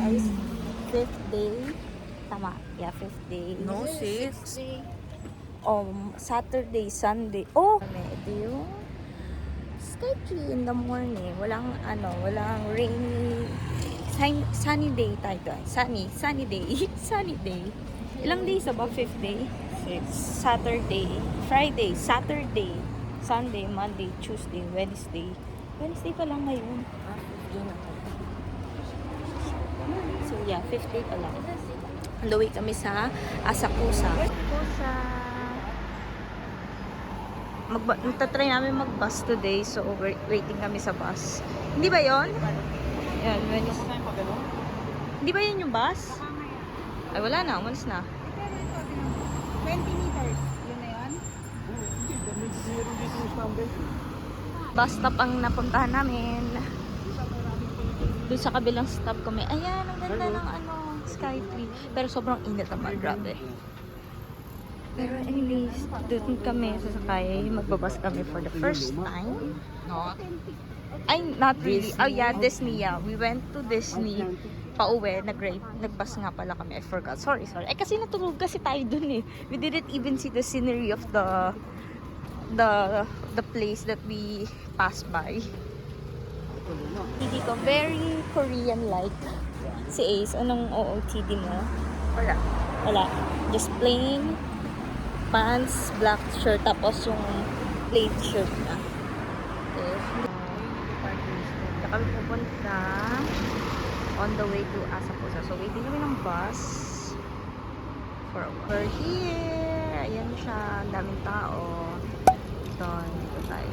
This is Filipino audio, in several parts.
guys. 5th day. Tama. Yeah, 5th day. No, 6. Saturday, Sunday. Oh! Ito yung sky tree in the morning. Walang rainy. Sunny day tayo guys. Sunny day. Sunny day. Ilang days ba? 5th day? 6. Saturday, Friday, Saturday, Sunday, Monday, Tuesday, Wednesday. Wednesday pa lang ngayon. So yeah, 5th day pa lang. Luwi kami sa Asakusa. Magta-try namin mag-bus today, so waiting kami sa bus. Hindi ba yon? Yan, Wednesday. Hindi ba yun yung bus? Ay, wala na. Umalis na. 20 meters. Yun na yun? Bus stop ang napuntahan namin. Doon sa kabilang stop kami. Ayan, ang ganda ng sky tree. Pero sobrang init naman, grabe. Pero anyways, doon kami sasakay. Magbabas kami for the first time. No. Ay, not really. Oh yeah, Disney. Yeah. We went to Disney. Pauwi, nagbus nga pala kami. I forgot. Sorry. Eh, kasi natulog kasi tayo dun eh. We didn't even see the scenery of the place that we passed by. Hindi ko very Korean-like. Si Ace, anong OOTD mo? Wala. Just plain pants, black shirt, tapos yung plain shirt na. Okay. Kaya kami pupunta on the way to Asakusa. So, waiting kami ng bus for we're here. Ayan siya. Ang daming tao. Dito tayo.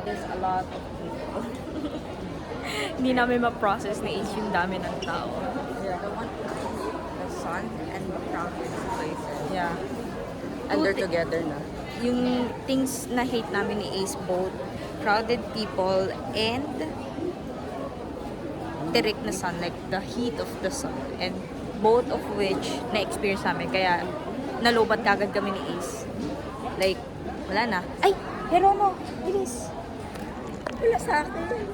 There's a lot of people. Hindi namin ma-process na is yung dami ng tao. Yeah. The one the sun and the crowded places. Yeah. And they're together na. Yung things na hate namin ni Ace, both crowded people and tirik na sun, like the heat of the sun. And both of which na-experience namin. Kaya nalobat kagad kami ni Ace. Like, wala na. Ay! Heromo! Bilis! Wala sa akin.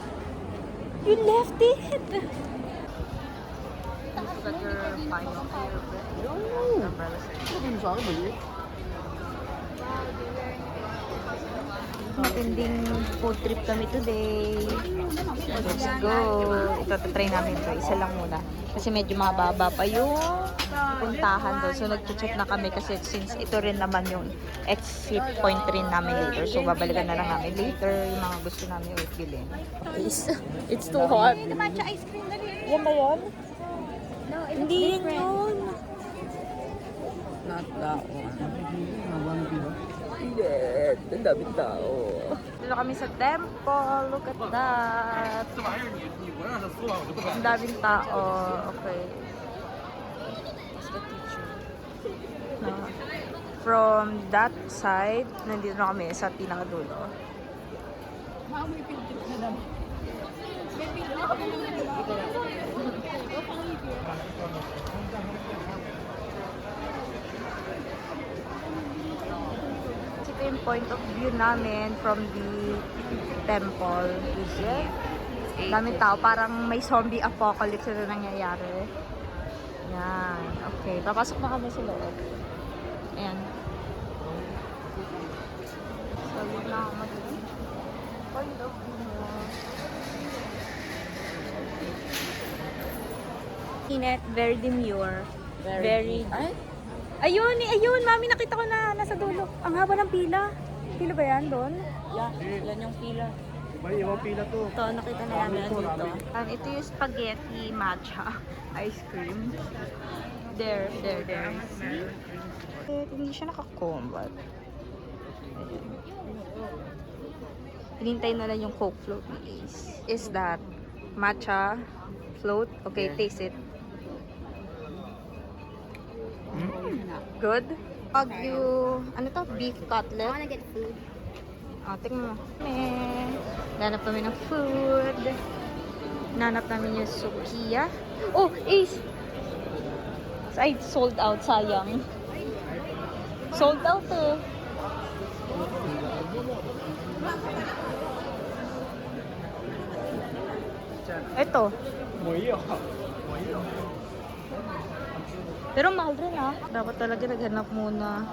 You left it! You got your final here. Matinding food trip kami today. Let's go. Ito, try namin ito. Isa lang muna. Kasi medyo mababa pa yung puntahan doon. So, nag-check na kami kasi since ito rin naman yung exit point rin namin later. So, babalikan na lang namin later yung mga gusto namin ulit bilhin. It's too hot. The matcha ice cream na rin. Yan ba yun? No, Hindi yun yun. Not that one. Hindi. Ang daming tao. Dito kami sa temple. Look at that. Ang daming tao. Okay. That's the teacher. No. From that side, nandito na kami sa pinakadulo. May pintik na naman. Ito yung point of view namin from the temple. Daming tao. Parang may zombie apocalypse na nangyayari. Yan. Okay. Papasok na kami sa loob. Ayan. So, yun na ako magiging point of view. Init, very demure. Very... Ay? Ayun, ayun, mami, nakita ko na nasa dulo. Ang haba ng pila. Pila ba yan doon? Yeah, yan yung pila. Ibang pila to. Ito, nakita na namin dito. Ito yung spaghetti matcha ice cream. There. See? Hindi siya naka-comb, but... Hinintay na lang yung Coke float ni Ace. Is that matcha float? Okay, taste it. Good? Wagyu, ano to? Beef cutlet. I wanna get food. Tingnan mo. Ganap kami ng food. Nanap namin yung Sukiya. Oh, Ace! Ay, sold out. Sayang. Sold out eh. Ito. Pero mahal rin ah. Dapat talaga naghanap muna.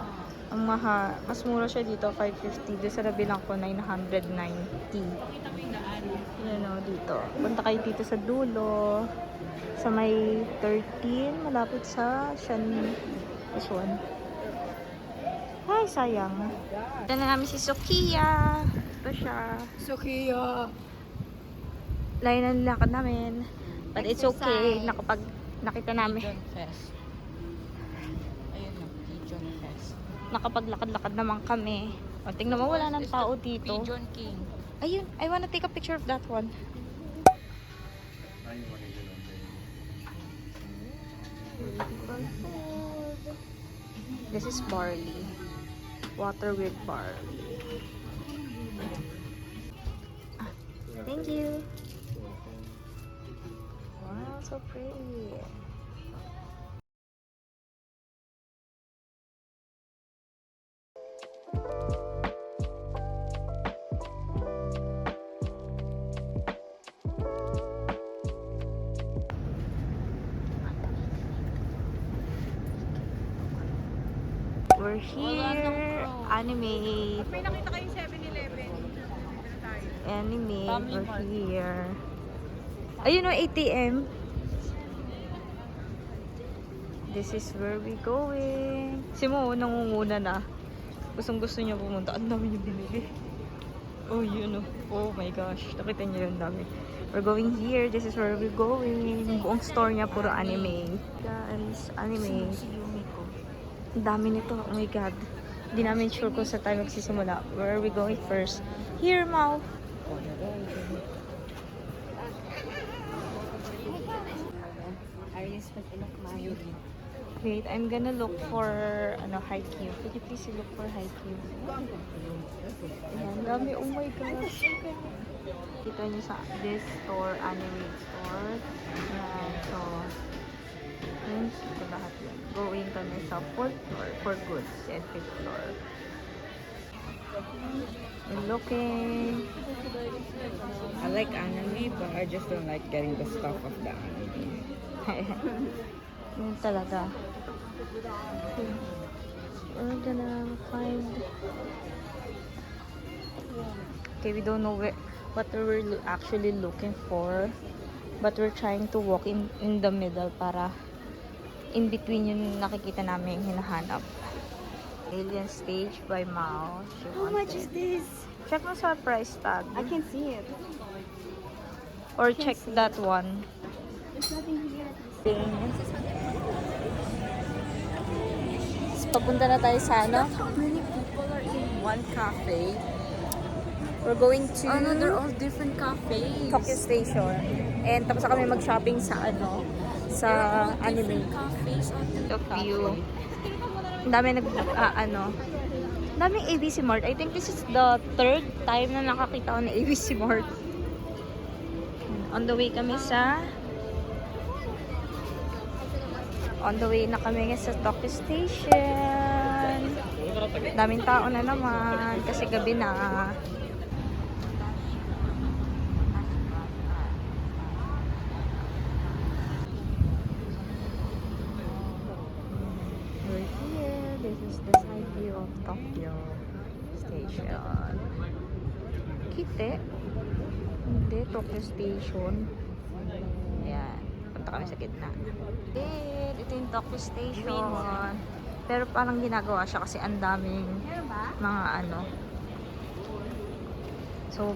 Ang mas mura siya dito, 550. Doon sa nabilang ko, 990. Yan o, dito. Punta kayo dito sa dulo. Sa may 13, malapit sa this one. Ay, sayang. Ito na namin si Sukiya. Ito siya. Sukiya! Layo na nilakad namin. But it's okay. Nakita namin. Pigeon Fest. Ayun na, Pigeon Fest. Nakapaglakad-lakad naman kami. O, tingnan mo, wala ng tao dito. Pigeon King. Ayun, I wanna take a picture of that one. This is barley. Water with barley. Ah, thank you. Wow, so pretty. We're here. Anime. May nakita kayong 7-Eleven. Anime. Family We're Mart. here. Ayun o, ATM. This is where we going. Si Mo, nangunguna na. Gustong gusto niya pumunta. Ang dami niya binili. Oh, yun o. Oh my gosh. Nakita niyo yung dami. We're going here. This is where we're going. Buong store niya, puro anime. Guys, anime. Ang dami nito. Oh my God. Hindi namin sure kung sa tayo magsisimula. Where are we going first? Here, Mau. Wait, I'm gonna look for Haikyuu. Could you please look for Haikyuu? Ayan, dami. Oh my gosh. Kita niyo sa this store, anime store. Ayan, so ito lahat yan. Going kami sa 4th floor for goods and 5th floor. We're looking. I like anime, but I just don't like getting the stuff of the anime. Yun talaga. We're gonna find. Okay, we don't know what we're actually looking for, but we're trying to walk in the middle para in between yung nakikita namin hinahanap. Alien Stage by Mao. How much is this? Check mo sa price tag. I can see it. Or check that one. There's nothing here. Papunta na tayo sa How many people are in one cafe? We're going to Oh no, they're all different cafes. Tokyo Station. And tapos na kami mag-shopping sa sa anime. Cafes on the Of view. Ang dami daming ABC Mart. I think this is the 3rd time na nakakita ko ng ABC Mart. On the way na kami sa Tokyo Station. Daming tao na naman kasi gabi na. We're here. This is the side view of Tokyo Station. Kite? Hindi, Tokyo Station. Ayan. Punta kami sa gitna. Ito yung Tokyo Station. Pero parang ginagawa siya kasi ang daming mga So,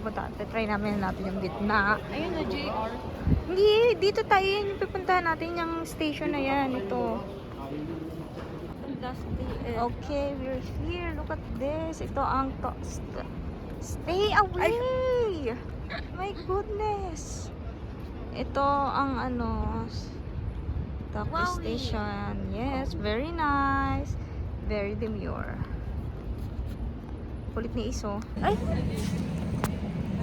try namin yung gitna. Ayun na, JR. Hindi, dito tayo yun. Yung pupuntahan natin yung station na yan. Ito. Okay, we're here. Look at this. Ito ang stay away! My goodness! Ito ang Tokyo Station. Yes, very nice. Very demure. Kulit ni Iso. Ay!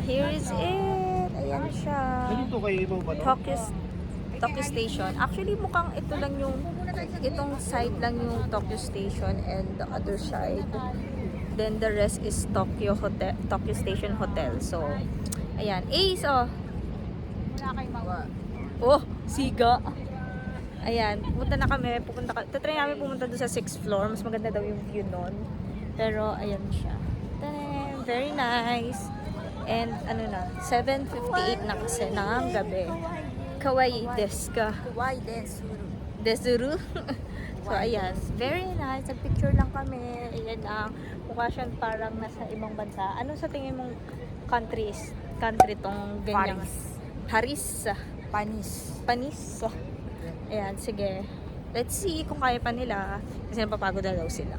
Here is it! Ayan siya. Ganito kayo ibaw ba to? Tokyo Station. Actually, mukhang ito lang yung, itong side lang yung Tokyo Station and the other side. Then the rest is Tokyo Station Hotel. So, ayan. Ace, oh. Oh, siga. Ayan, pupunta na kami. Tatry namin pumunta doon sa 6th floor. Mas maganda daw yung view nun. Pero, ayan siya. Tadam! Very nice. And, ano na, 7:58 na kasi ng gabi. Kawaii desu ka. Kawaii desuru. Desuru. So, ayan. Very nice. Nag-picture lang kami. Ayan lang. Mukha siyang parang nasa ibang bansa. Ano sa tingin mong country tong ganyan? Paris. Panis. Ayan, sige. Let's see kung kaya pa nila. Kasi napapagod na daw sila.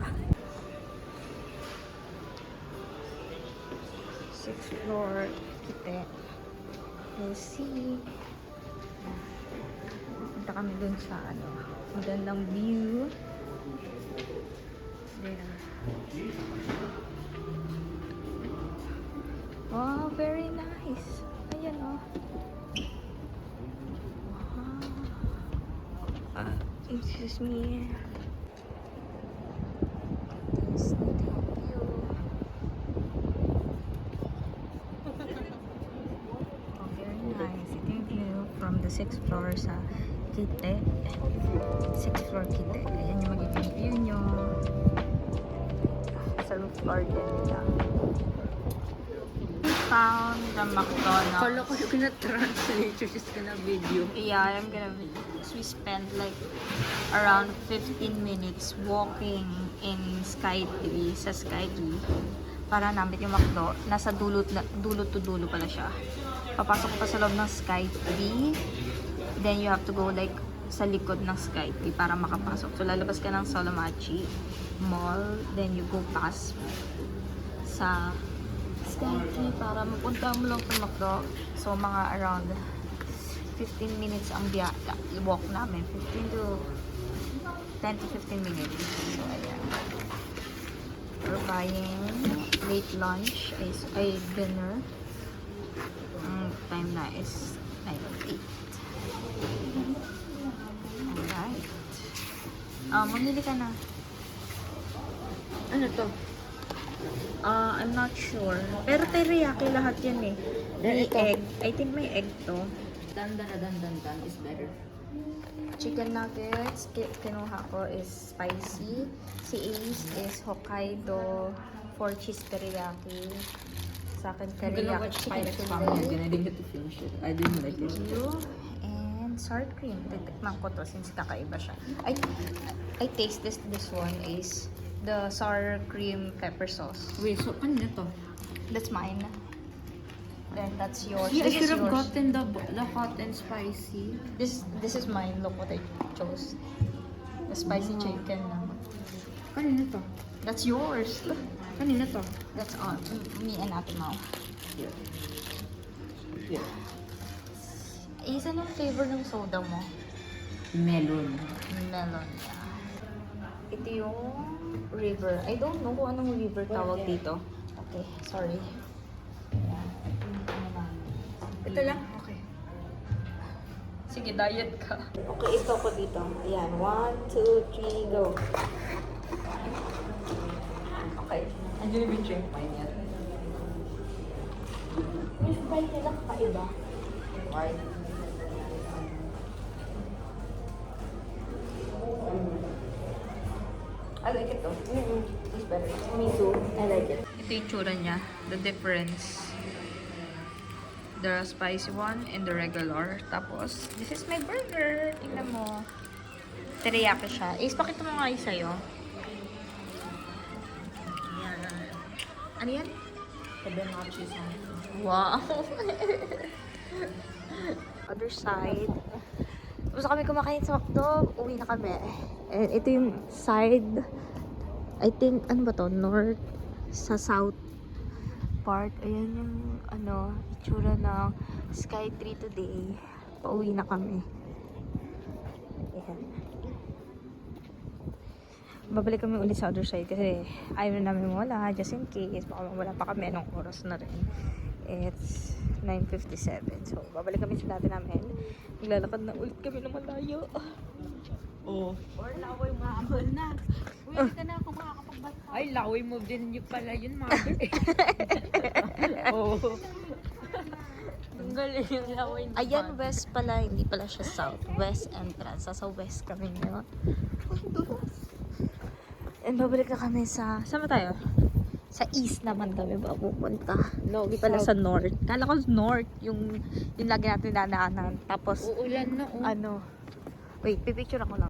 6th floor. Kite. We'll see. Punta kami dun sa magandang view. There. Wow, very nice. Ayan oh. Wow. Excuse me. This is the view. Oh, very nice. Ito yung view from the 6th floor sa Kite. 6th floor Kite. Ayan yung magiging view nyo. Sa roof garden nila. Found the McDonald's. Kala ko yung na-translate just ka na video. Yeah, I'm gonna video. We spent like around 15 minutes walking in Skytree, sa Skytree. Para namin yung McDo. Nasa dulo to dulo pala siya. Papasok pa sa loob ng Skytree. Then you have to go like sa likod ng Skytree para makapasok. So lalabas ka ng Solomachi Mall. Then you go past sa Skytree para mapunta mo lang sa McDo. So mga around 15 minutes ang walk namin. 10 to 15 minutes. So ayan. We're buying late lunch. Ay dinner. Ang time na is 9:08. Alright. Mamili ka na. Ano to? I'm not sure. Pero teriyaki lahat yan eh. May Ito. egg. I think may egg to. Dandan is better. Chicken nuggets, kinuha ko is spicy. Si Ace is Hokkaido 4 cheese teriyaki. Sa akin teriyaki chicken fillet. I didn't get to finish it. I didn't like it. You and sour cream. Titikman ko to since kakaiba siya. I taste this one is the sour cream pepper sauce. Wait, so ano to? That's mine. Then that's yours. Yeah, I This is should have yours. gotten the hot and spicy. This is mine. Look what I chose. The spicy chicken. Kanina to? That's yours. Kanina to? That's on me and Ate Mau. Yeah. Isa ng flavor ng soda mo? Melon. Melon. Yeah. Ito yung river. I don't know kung anong river tawag dito. Okay, sorry. Ito lang? Okay. Sige, diet ka. Okay, ito ko dito. Ayan, 1, 2, 3, go. Okay. Andiyan yung drink wine yan. Yung Sprite nila kakaiba. Wine. I like it though. It's better. Me too. I like it. Ito yung tsura niya. The difference. The spicy one and the regular. Tapos, this is my burger. Tingnan mo. Teriyaki siya. Ace, pakita mo nga yung sa'yo. Yan. Ano yan? Cabernachi sauce. Wow! Other side. Tapos kami kumakain sa McDo. Uwi na kami. And ito yung side. I think, ano ba to? North sa south part. Ayan yung, itsura ng Skytree today. Pauwi na kami. Ayan. Babalik kami ulit sa other side kasi ayaw na namin mawala just in case. Baka wala pa kami anong oras na rin. It's 9:57. So, babalik kami sa dati namin. Maglalakad na ulit kami ng malayo. Oh. Or laway mahabol na. Uy, hindi ka na ako makakapagbasa. Ay, laway mo din yung pala yun, mother. Oh. Ang galing yung laway na. Ayan, west pala. Hindi pala siya south. West entrance. Sa west kami ngayon. And babalik na kami sa... Saan ba tayo? Sa east naman kami ba pupunta? No, hindi pala sa north. Kala ko north. Yung lagi natin nanaanan. Tapos, Uulan na, oh. ano... Wait, pipicture ako lang.